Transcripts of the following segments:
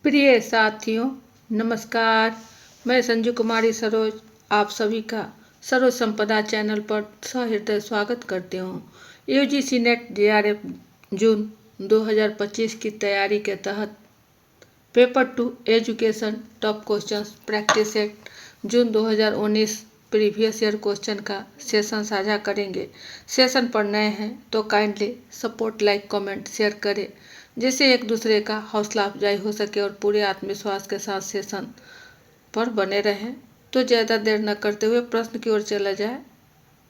प्रिय साथियों, नमस्कार। मैं संजू कुमारी सरोज आप सभी का सरोज संपदा चैनल पर सहृदय स्वागत करती हूँ। यूजीसी नेट जेआरएफ जून 2025 की तैयारी के तहत paper 2 education top questions practice set June 2019 previous year question का सेशन साझा करेंगे। सेशन पर नए हैं तो kindly support, like, comment, share करें जिससे एक दूसरे का हौसला अफजाई हो सके और पूरे आत्मविश्वास के साथ सेशन पर बने रहें। तो ज़्यादा देर न करते हुए प्रश्न की ओर चला जाए।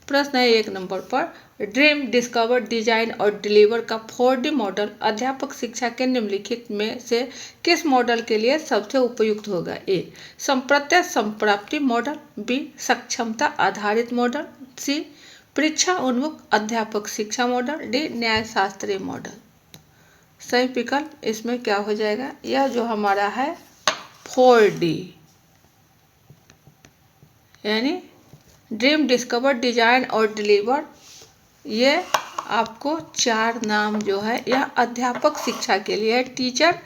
प्रश्न है 1 नंबर पर, ड्रीम, डिस्कवर, डिजाइन और डिलीवर का 4D मॉडल अध्यापक शिक्षा के निम्नलिखित में से किस मॉडल के लिए सबसे उपयुक्त होगा? ए, संप्रत्यय संप्राप्ति मॉडल, बी, सक्षमता आधारित मॉडल, सी, परीक्षा उन्मुख अध्यापक शिक्षा मॉडल, डी, न्यायशास्त्रीय मॉडल। सही विकल्प इसमें क्या हो जाएगा? यह जो हमारा है 4D यानी ड्रीम, डिस्कवर, डिजाइन और डिलीवर, ये आपको 4 नाम जो है यह अध्यापक शिक्षा के लिए है, टीचर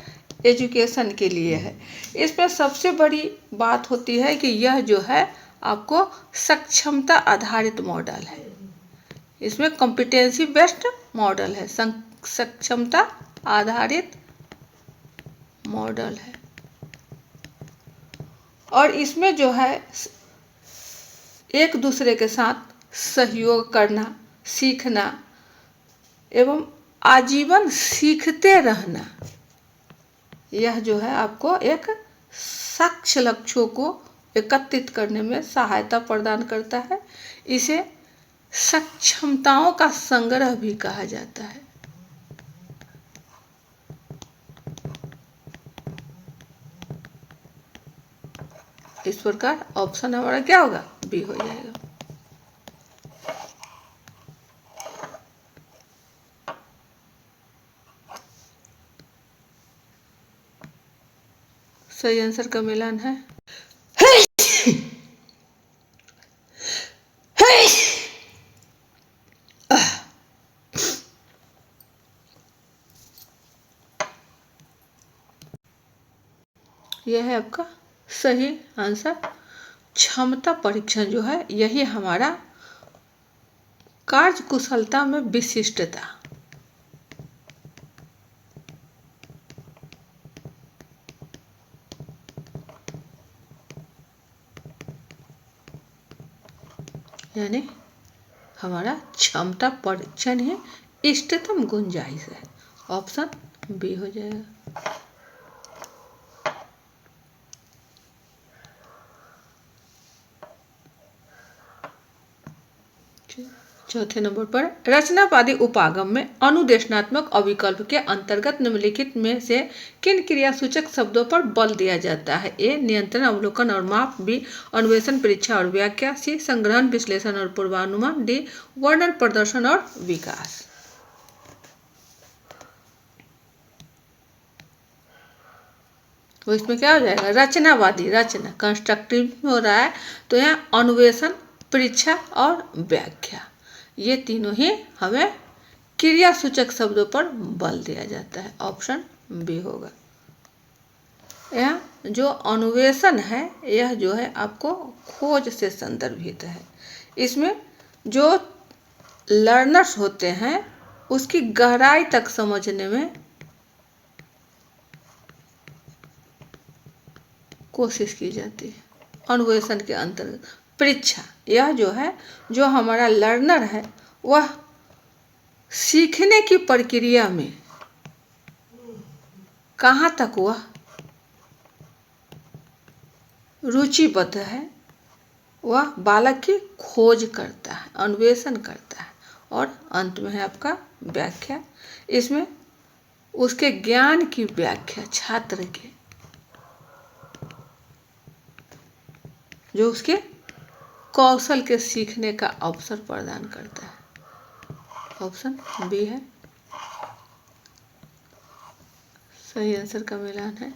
एजुकेशन के लिए है। इसमें सबसे बड़ी बात होती है कि यह जो है आपको सक्षमता आधारित मॉडल है। इसमें कॉम्पिटेंसी बेस्ड मॉडल है, सक्षमता आधारित मॉडल है। और इसमें जो है एक दूसरे के साथ सहयोग करना, सीखना एवं आजीवन सीखते रहना, यह जो है आपको एक साक्ष्य लक्ष्यों को एकत्रित करने में सहायता प्रदान करता है। इसे सक्षमताओं का संग्रह भी कहा जाता है। इस प्रकार ऑप्शन हमारा क्या होगा? बी हो जाएगा। सही आंसर का मिलान है यह है आपका सही आंसर। क्षमता परीक्षण जो है यही हमारा कार्य कुशलता में विशिष्टता, यानी हमारा क्षमता परीक्षण ही इष्टतम गुंजाइश है। ऑप्शन बी हो जाएगा। चौथे नंबर पर, रचनावादी उपागम में अनुदेशनात्मक अविकल्प के अंतर्गत निम्नलिखित में से किन क्रियासूचक शब्दों पर बल दिया जाता है? ए, नियंत्रण, अवलोकन और माप, बी, अन्वेषण, परीक्षा और व्याख्या, सी, संग्रहण, विश्लेषण और पूर्वानुमान, डी, वर्णन, प्रदर्शन और विकास। तो इसमें क्या हो जाएगा? रचनावादी, रचना कंस्ट्रक्टिव में हो रहा है तो यहाँ अन्वेषण, परीक्षा और व्याख्या, ये तीनों ही हमें क्रियासूचक शब्दों पर बल दिया जाता है। ऑप्शन बी होगा। यह जो अन्वेषण है यह जो है आपको खोज से संदर्भित है। इसमें जो लर्नर्स होते हैं उसकी गहराई तक समझने में कोशिश की जाती है। अन्वेषण के अंतर्गत परीक्षा, यह जो है जो हमारा लर्नर है वह सीखने की प्रक्रिया में कहाँ तक वह रुचिबद्ध है, वह बालक की खोज करता है, अन्वेषण करता है। और अंत में है आपका व्याख्या। इसमें उसके ज्ञान की व्याख्या, छात्र के जो उसके कौशल के सीखने का अवसर प्रदान करता है। ऑप्शन बी है सही आंसर का मिलान है।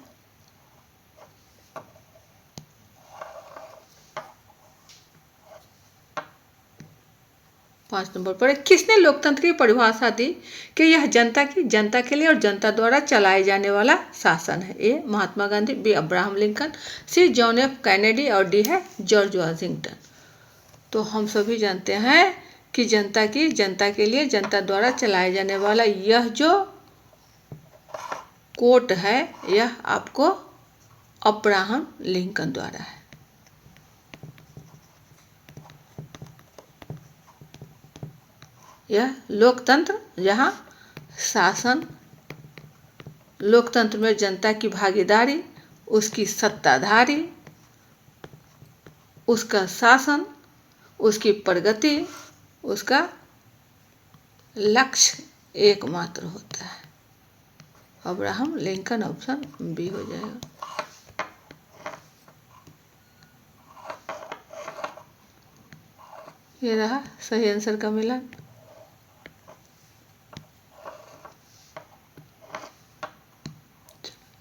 5 नंबर पर किसने लोकतंत्र की परिभाषा दी कि यह जनता के लिए और जनता द्वारा चलाए जाने वाला शासन है? ए Mahatma Gandhi, B Abraham Lincoln, सी जॉन एफ कैनेडी और डी है जॉर्ज वाशिंगटन। तो हम सभी जानते हैं कि जनता के लिए जनता द्वारा चलाए जाने वाला यह जो कोट है यह आपको अब्राहम लिंकन द्वारा है। यह लोकतंत्र जहाँ शासन, लोकतंत्र में जनता की भागीदारी, उसकी सत्ताधारी, उसका शासन, उसकी प्रगति, उसका लक्ष्य एकमात्र होता है। अब्राहम लिंकन ऑप्शन बी हो जाएगा। ये रहा सही आंसर का मिलान।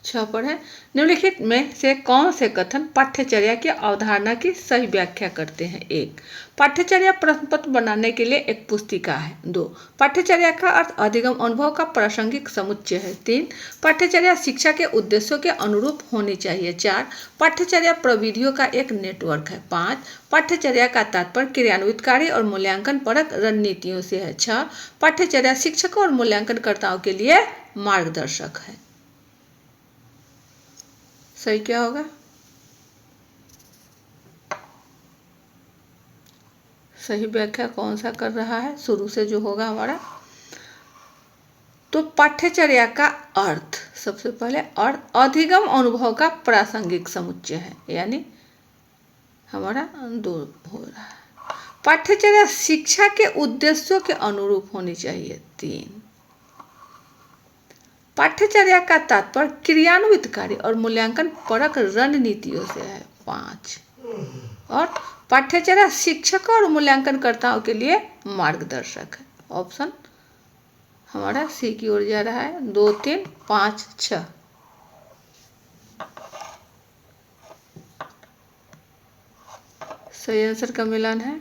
6 पर है निम्नलिखित में से कौन से कथन पाठ्यचर्या की अवधारणा की सही व्याख्या करते हैं? 1. पाठ्यचर्या प्रश्न पत्र बनाने के लिए एक पुस्तिका है। 2. पाठ्यचर्या का अर्थ अधिगम अनुभव का प्रासंगिक समुच्चय है। 3. पाठ्यचर्या शिक्षा के उद्देश्यों के अनुरूप होनी चाहिए। 4. पाठ्यचर्या प्रविधियों का एक नेटवर्क है। 5. पाठ्यचर्या का तात्पर्य क्रियान्वितकारी और मूल्यांकन परक रणनीतियों से है। 6. पाठ्यचर्या शिक्षकों और मूल्यांकनकर्ताओं के लिए मार्गदर्शक है। सही क्या होगा? सही व्याख्या कौन सा कर रहा है? शुरू से जो होगा हमारा, तो पाठ्यचर्या का अर्थ सबसे पहले अर्थ अधिगम अनुभव का प्रासंगिक समुच्चय है, यानी हमारा 2 हो रहा है। पाठ्यचर्या शिक्षा के उद्देश्यों के अनुरूप होनी चाहिए। 3. पाठ्यचर्या का तात्पर्य क्रियान्वितकारी और मूल्यांकन परक रणनीतियों से है। 5. और पाठ्यचर्या शिक्षकों और मूल्यांकनकर्ताओं के लिए मार्गदर्शक है। ऑप्शन हमारा सी की ओर जा रहा है। 2, 3, 5, 6। सही आंसर का मिलान है।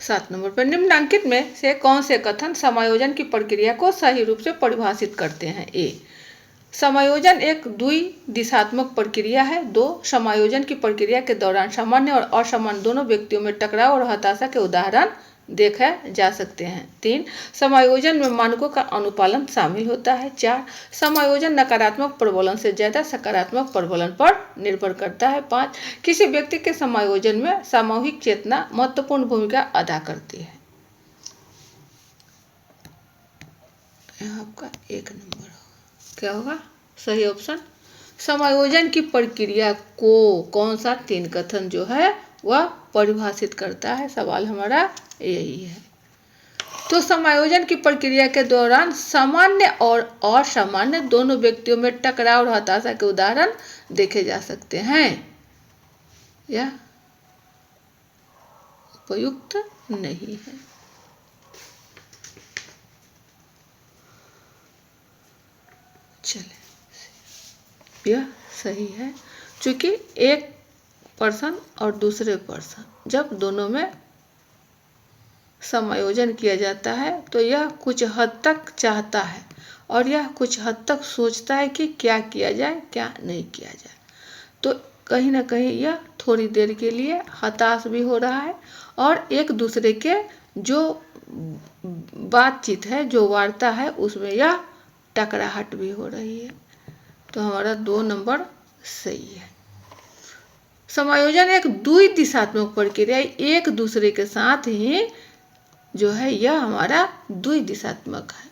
सात नंबर पर निम्नलिखित में से कौन से कथन समायोजन की प्रक्रिया को सही रूप से परिभाषित करते हैं? ए. समायोजन एक द्विदिशात्मक प्रक्रिया है। 2. समायोजन की प्रक्रिया के दौरान सामान्य और असामान्य दोनों व्यक्तियों में टकराव और हताशा के उदाहरण देखे जा सकते हैं। 3. समायोजन में मानकों का अनुपालन शामिल होता है। 4. समायोजन नकारात्मक प्रबोधन से ज्यादा सकारात्मक प्रबोधन पर निर्भर करता है। 5. किसी व्यक्ति के समायोजन में सामूहिक चेतना महत्वपूर्ण भूमिका अदा करती है। यहाँ आपका 1 नंबर होगा। क्या होगा सही ऑप्शन? समायोजन की प्रक्रिया को कौन सा 3 कथन जो है वह परिभाषित करता है? सवाल हमारा यही है। तो समायोजन की प्रक्रिया के दौरान सामान्य और असामान्य दोनों व्यक्तियों में टकराव और हताशा के उदाहरण देखे जा सकते हैं। यह उपयुक्त नहीं है। चले, यह सही है, क्योंकि एक पर्सन और दूसरे पर्सन जब दोनों में समायोजन किया जाता है तो यह कुछ हद तक चाहता है और यह कुछ हद तक सोचता है कि क्या किया जाए क्या नहीं किया जाए। तो कहीं ना कहीं यह थोड़ी देर के लिए हताश भी हो रहा है और एक दूसरे के जो बातचीत है, जो वार्ता है, उसमें यह टकराहट भी हो रही है। तो हमारा 2 नंबर सही है। समायोजन एक द्विदिशात्मक प्रक्रिया, एक दूसरे के साथ ही जो है यह हमारा द्विदिशात्मक है।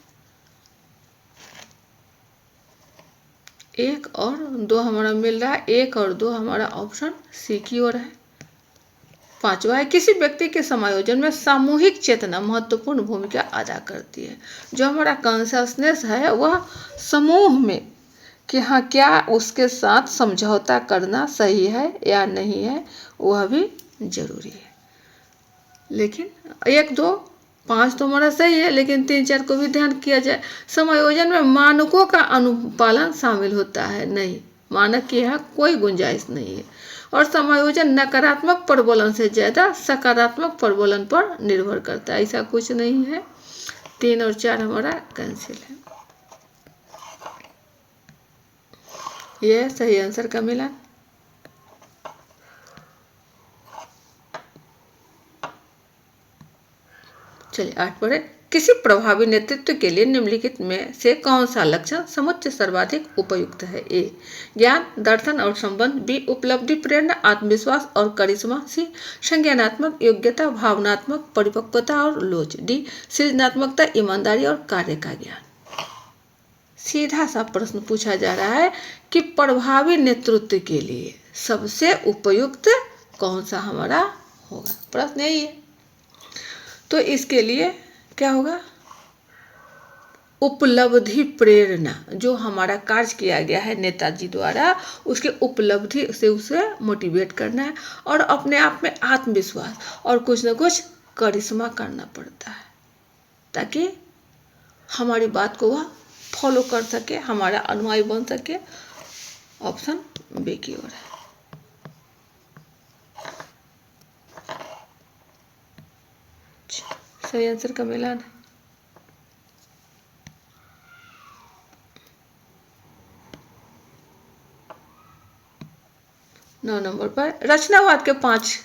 1 और 2 हमारा मिल रहा है। 1 और 2 हमारा ऑप्शन सी की ओर है। 5वां है किसी व्यक्ति के समायोजन में सामूहिक चेतना महत्वपूर्ण भूमिका अदा करती है। जो हमारा कॉन्शसनेस है वह समूह में कि हाँ क्या उसके साथ समझौता करना सही है या नहीं है वह भी जरूरी है। लेकिन 1, 2, 5 तो हमारा सही है, लेकिन 3, 4 को भी ध्यान किया जाए। समायोजन में मानकों का अनुपालन शामिल होता है नहीं, माना कि यहाँ कोई गुंजाइश नहीं है। और समायोजन नकारात्मक प्रबोलन से ज़्यादा सकारात्मक प्रबोलन पर निर्भर करता है, ऐसा कुछ नहीं है। 3 और 4 हमारा कैंसिल है। यह सही आंसर का मिला। चलिए 8 पढ़े। किसी प्रभावी नेतृत्व के लिए निम्नलिखित में से कौन सा लक्षण समुच्चय सर्वाधिक उपयुक्त है? ए ज्ञान, दर्शन और संबंध। बी उपलब्धि, प्रेरणा, आत्मविश्वास और करिश्मा। सी संज्ञानात्मक योग्यता, भावनात्मक परिपक्वता और लोच। डी सृजनात्मकता, ईमानदारी और कार्य का ज्ञान। सीधा सा प्रश्न पूछा जा रहा है कि प्रभावी नेतृत्व के लिए सबसे उपयुक्त कौन सा हमारा होगा, प्रश्न यही है। तो इसके लिए क्या होगा? उपलब्धि, प्रेरणा, जो हमारा कार्य किया गया है नेताजी द्वारा, उसके उपलब्धि से उसे मोटिवेट करना है, और अपने आप में आत्मविश्वास और कुछ न कुछ करिश्मा करना पड़ता है ताकि हमारी बात को वह फॉलो कर सके, हमारा अनुयायी बन सके। ऑप्शन बी की ओर है। सही आंसर का मिलान है। 9 नंबर पर रचनावाद के 5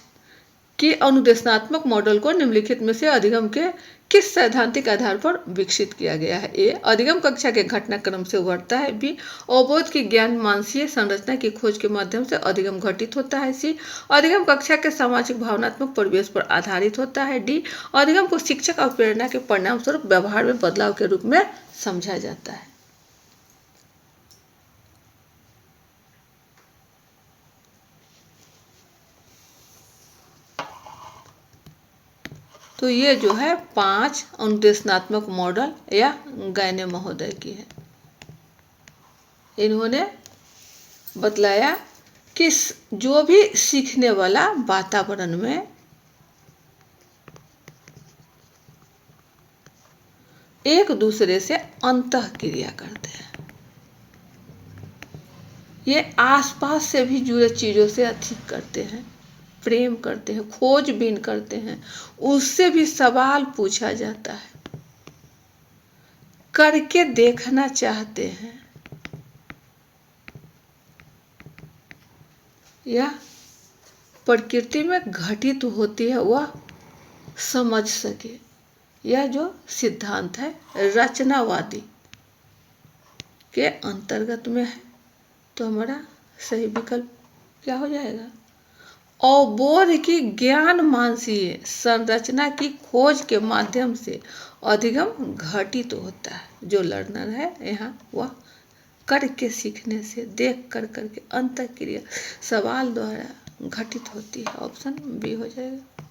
की अनुदेशनात्मक मॉडल को निम्नलिखित में से अधिगम के किस सैद्धांतिक आधार पर विकसित किया गया है? ए अधिगम कक्षा के घटनाक्रम से उभरता है। बी अवबोध की ज्ञान मानसीय संरचना की खोज के माध्यम से अधिगम घटित होता है। सी अधिगम कक्षा के सामाजिक भावनात्मक परिवेश पर आधारित होता है। डी अधिगम को शिक्षक और प्रेरणा के परिणाम स्वरूप व्यवहार में बदलाव के रूप में समझा जाता है। तो ये जो है 5 अनुदेशनात्मक मॉडल या गैने महोदय की है। इन्होंने बतलाया कि जो भी सीखने वाला वातावरण में एक दूसरे से अंतःक्रिया करते हैं, ये आसपास से भी जुड़े चीज़ों से अधिक करते हैं, प्रेम करते हैं, खोजबीन करते हैं, उससे भी सवाल पूछा जाता है, करके देखना चाहते हैं, या प्रकृति में घटित होती है वह समझ सके। यह जो सिद्धांत है रचनावादी के अंतर्गत में है। तो हमारा सही विकल्प क्या हो जाएगा? अवबोध की ज्ञान मानसीय संरचना की खोज के माध्यम से अधिगम घटित होता है। जो लर्नर है यहाँ वह करके सीखने से, देख कर करके अंतःक्रिया सवाल द्वारा घटित होती है। ऑप्शन बी हो जाएगा।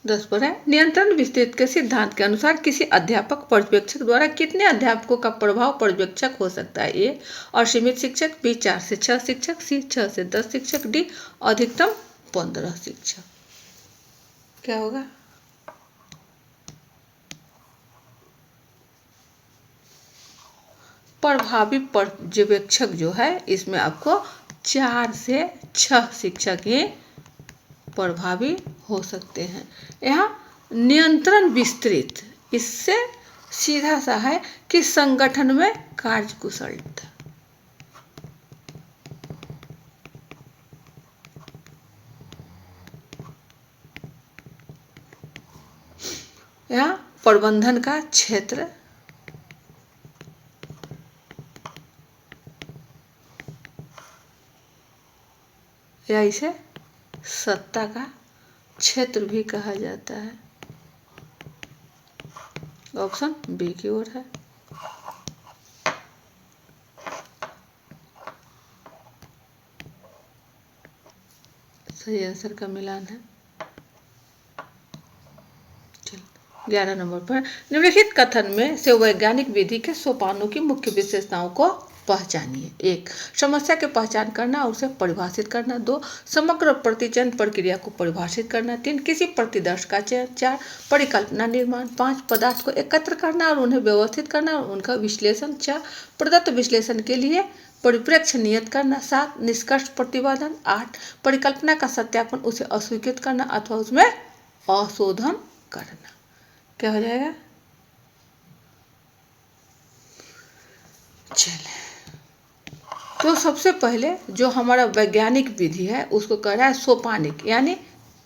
दस पर है नियंत्रण विस्तृत के सिद्धांत के अनुसार किसी अध्यापक पर्यवेक्षक द्वारा कितने अध्यापकों का प्रभाव पर्यवेक्षक हो सकता है? ए असीमित शिक्षक, बी 4 से 6 शिक्षक, सी 6 से 10 शिक्षक, डी अधिकतम 15 शिक्षक। क्या होगा? प्रभावी पर्यवेक्षक जो है इसमें आपको 4 से 6 शिक्षक ही प्रभावी हो सकते हैं। यहाँ नियंत्रण विस्तृत, इससे सीधा सा है कि संगठन में कार्यकुशलता, यहाँ प्रबंधन का क्षेत्र, या इसे सत्ता का क्षेत्र भी कहा जाता है। ऑप्शन बी की ओर है। सही आंसर का मिलान है। चलो 11 नंबर पर निम्नलिखित कथन में से वैज्ञानिक विधि के सोपानों की मुख्य विशेषताओं को पहचानिए। 1 समस्या की पहचान करना और उसे परिभाषित करना। 2 समग्र प्रतिचयन प्रक्रिया को परिभाषित करना। 3 किसी प्रतिदर्श का चयन। 4 परिकल्पना निर्माण। 5 पदार्थ को एकत्र करना और उन्हें व्यवस्थित करना और उनका विश्लेषण। 6 प्रदत्त विश्लेषण के लिए परिप्रेक्ष्य नियत करना। 7 निष्कर्ष प्रतिपादन। 8 परिकल्पना का सत्यापन, उसे अस्वीकृत करना अथवा उसमें अशोधन करना। क्या हो जाएगा? चले, तो सबसे पहले जो हमारा वैज्ञानिक विधि है उसको कह रहा है सोपानिक, यानी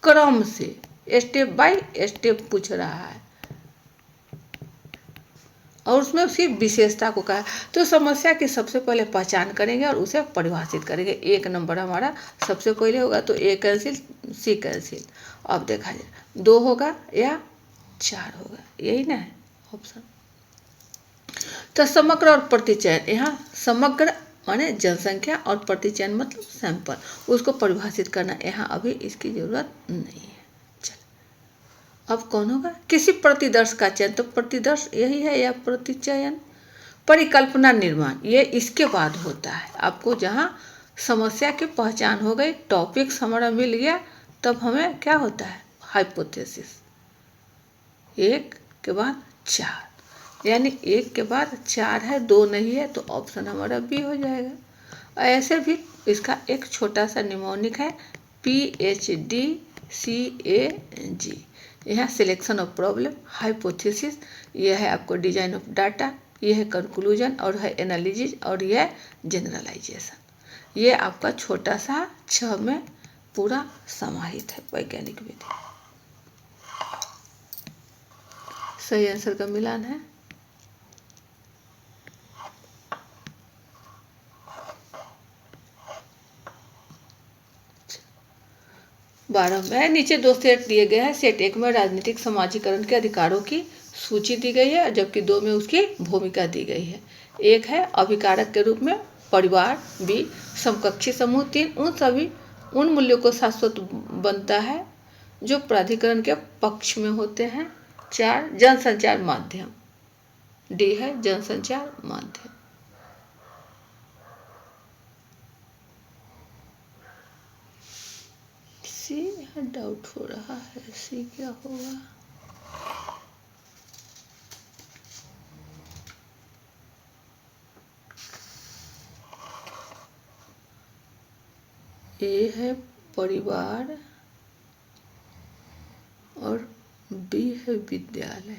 क्रम से, स्टेप बाय स्टेप पूछ रहा है और उसमें उसकी विशेषता को कहा। तो समस्या की सबसे पहले पहचान करेंगे और उसे परिभाषित करेंगे। 1 नंबर हमारा सबसे पहले होगा, तो A कैंसिल, C कैंसिल। अब देखा जाए 2 होगा या 4 होगा, यही ना है ऑप्शन। तो समग्र और प्रतिचयन, यहाँ समग्र माने जनसंख्या और प्रतिचयन मतलब सैंपल, उसको परिभाषित करना, यहाँ अभी इसकी जरूरत नहीं है। चल, अब कौन होगा? किसी प्रतिदर्श का चयन, तो प्रतिदर्श यही है या प्रतिचयन। परिकल्पना निर्माण, ये इसके बाद होता है। आपको जहाँ समस्या की पहचान हो गई, टॉपिक्स हमारा मिल गया, तब हमें क्या होता है? हाइपोथेसिस। 1 के बाद 4, यानी 1 के बाद 4 है, 2 नहीं है, तो ऑप्शन हमारा बी हो जाएगा। ऐसे भी इसका एक छोटा सा निमोनिक है, PhDCAG। यह सिलेक्शन ऑफ प्रॉब्लम, हाइपोथेसिस, यह है आपको डिजाइन ऑफ डाटा, यह है कंक्लूजन और है एनालिसिस और यह है जनरलाइजेशन। ये आपका छोटा सा 6 में पूरा समाहित है वैज्ञानिक विधि। सही आंसर का मिलान है। बारह में नीचे 2 सेट दिए गए हैं। सेट 1 में राजनीतिक समाजीकरण के अधिकारों की सूची दी गई है, जबकि 2 में उसकी भूमिका दी गई है। 1 है अभिकारक के रूप में परिवार। B समकक्षी समूह। 3 उन मूल्यों को शाश्वत बनता है जो प्राधिकरण के पक्ष में होते हैं। 4 जनसंचार माध्यम। D है जनसंचार माध्यम। सी डाउट हो रहा है, सी क्या होगा? ए है परिवार और बी है विद्यालय।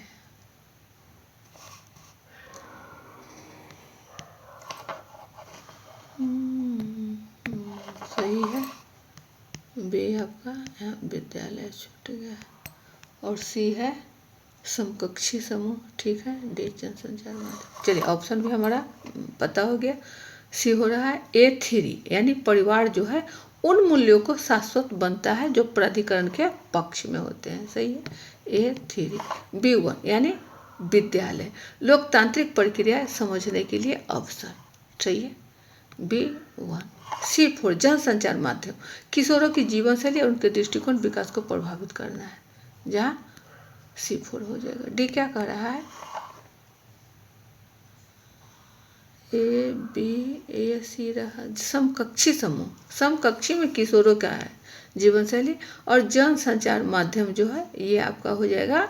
सही है, बी आपका यहाँ विद्यालय छूट गया। और सी है समकक्षी समूह, ठीक है। डी जनसंचार माध्यम। चलिए, ऑप्शन भी हमारा पता हो गया। सी हो रहा है A3, यानी परिवार जो है उन मूल्यों को शाश्वत बनता है जो प्राधिकरण के पक्ष में होते हैं। सही है, A3। B1 यानी विद्यालय, लोकतांत्रिक प्रक्रिया समझने के लिए अवसर। सही है, B1। C4 जनसंचार माध्यम, किशोरों की जीवन शैली और उनके दृष्टिकोण विकास को प्रभावित करना है, जहाँ C4 हो जाएगा। डी क्या कह रहा है? A रहा समकक्षी समूह। समकक्षी में किशोरों का है जीवन शैली, और जनसंचार माध्यम जो है ये आपका हो जाएगा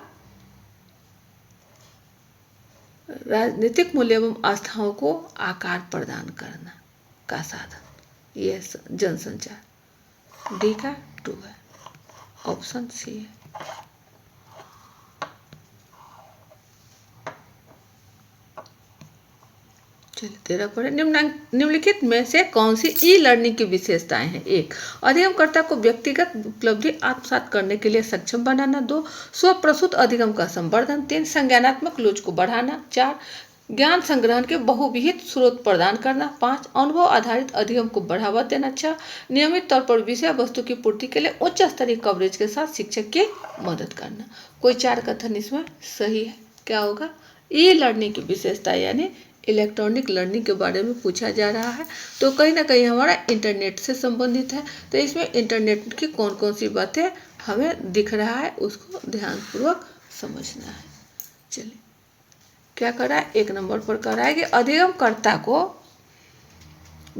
राजनीतिक मूल्य एवं आस्थाओं को आकार प्रदान करना का साधन। ये जनसंचार। डी का 2 है, ऑप्शन सी है। चलिए 13 पढ़े। निम्नलिखित में से कौन सी ई लर्निंग की विशेषताएं हैं? 1 अधिगमकर्ता को व्यक्तिगत उपलब्धि आत्मसात करने के लिए सक्षम बनाना। 2 स्वप्रसूत अधिगम का संवर्धन। 3 संज्ञानात्मक लोच को बढ़ाना। 4 ज्ञान संग्रहण के बहुविहित स्रोत प्रदान करना। 5 अनुभव आधारित अधिगम को बढ़ावा देना। 6 नियमित तौर पर विषय वस्तु की पूर्ति के लिए उच्च स्तरीय कवरेज के साथ शिक्षक की मदद करना। कोई 4 कथन इसमें सही है। क्या होगा? ई लर्निंग की विशेषता यानी इलेक्ट्रॉनिक लर्निंग के बारे में पूछा जा रहा है, तो कहीं ना कहीं हमारा इंटरनेट से संबंधित है। तो इसमें इंटरनेट की कौन कौन सी बातें हमें दिख रहा है उसको ध्यानपूर्वक समझना है। चलिए, क्या कर रहा है? 1 नंबर पर कर रहा है कि अधिगमकर्ता को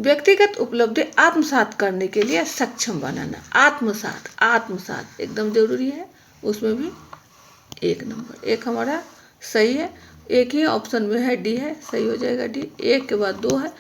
व्यक्तिगत उपलब्धि आत्मसात करने के लिए सक्षम बनाना। आत्मसात एकदम जरूरी है, उसमें भी 1 नंबर। 1 हमारा सही है, एक ही ऑप्शन में है, डी है, सही हो जाएगा डी। 1 के बाद 2 है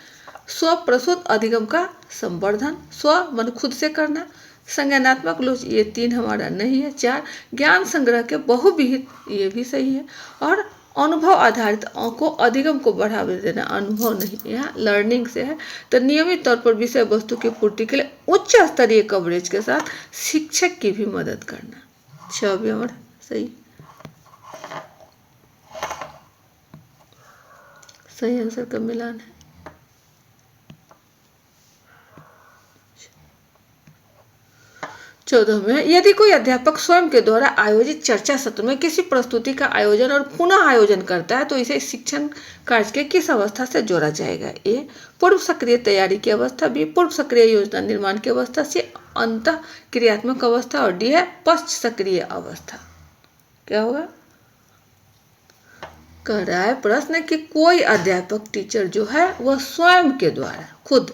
स्व प्रसूत अधिगम का संवर्धन, स्व मन खुद से करना। संज्ञानात्मक लोच, ये 3 हमारा नहीं है। 4 ज्ञान संग्रह के बहुविहित, ये भी सही है। और अनुभव आधारित को अधिगम को बढ़ावा देना, अनुभव नहीं, यहाँ लर्निंग से है। तो नियमित तौर पर विषय वस्तु की पूर्ति के लिए उच्च स्तरीय कवरेज के साथ शिक्षक की भी मदद करना। 6 भी हमारा सही आंसर का मिलान है। चौदह में, यदि कोई अध्यापक स्वयं के द्वारा आयोजित चर्चा सत्र में किसी प्रस्तुति का आयोजन और पुनः आयोजन करता है तो इसे शिक्षण कार्य के किस अवस्था से जोड़ा जाएगा? ए पूर्व सक्रिय तैयारी की अवस्था, बी पूर्व सक्रिय योजना निर्माण की अवस्था, सी अंतः क्रियात्मक अवस्था और डी है पश्च सक्रिय अवस्था। क्या होगा? कह रहा है प्रश्न कि कोई अध्यापक टीचर जो है वह स्वयं के द्वारा खुद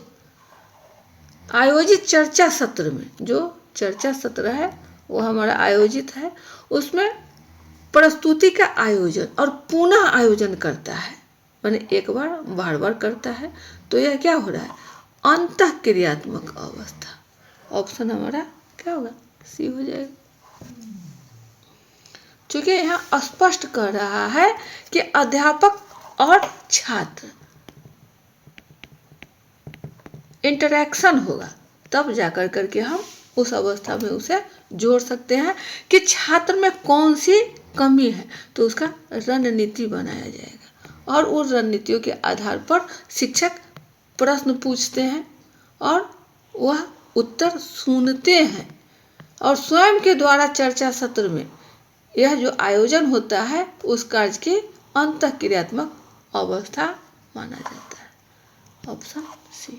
आयोजित चर्चा सत्र में, जो चर्चा सत्र है वो हमारा आयोजित है, उसमें प्रस्तुति का आयोजन और पुनः आयोजन करता है, माने एक बार बार करता है, तो यह क्या हो रहा है? अंतः क्रियात्मक अवस्था। ऑप्शन हमारा क्या होगा? सी हो जाएगा। चूंकि यहाँ स्पष्ट कर रहा है कि अध्यापक और छात्र इंटरैक्शन होगा, तब जाकर करके हम उस अवस्था में उसे जोड़ सकते हैं कि छात्र में कौन सी कमी है, तो उसका रणनीति बनाया जाएगा और उन रणनीतियों के आधार पर शिक्षक प्रश्न पूछते हैं और वह उत्तर सुनते हैं। और स्वयं के द्वारा चर्चा सत्र में यह जो आयोजन होता है उस कार्य की अंतःक्रियात्मक अवस्था माना जाता है। Option C.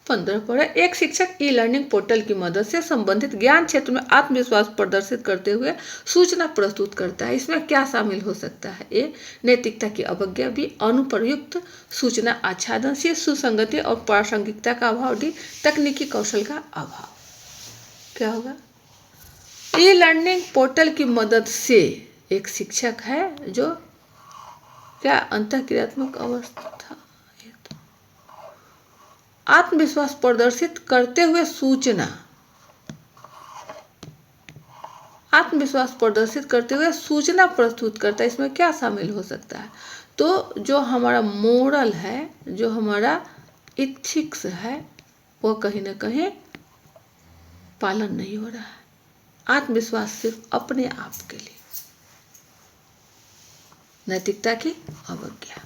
पंद्रह पर एक शिक्षक ई लर्निंग पोर्टल की मदद से संबंधित ज्ञान क्षेत्र में आत्मविश्वास प्रदर्शित करते हुए सूचना प्रस्तुत करता है। इसमें क्या शामिल हो सकता है? ए नैतिकता की अवज्ञा, बी अनुपयुक्त सूचना आच्छादन, सी सुसंगति और प्रासंगिकता का अभाव, डी तकनीकी कौशल का अभाव। क्या होगा? ई लर्निंग पोर्टल की मदद से एक शिक्षक है जो क्या अंतःक्रियात्मक अवस्था, आत्मविश्वास प्रदर्शित करते हुए सूचना, आत्मविश्वास प्रदर्शित करते हुए सूचना प्रस्तुत करता है। इसमें क्या शामिल हो सकता है? तो जो हमारा मोरल है, जो हमारा इथिक्स है, वो कहीं ना कहीं पालन नहीं हो रहा है। आत्मविश्वास सिर्फ अपने आप के लिए, नैतिकता की अवज्ञा।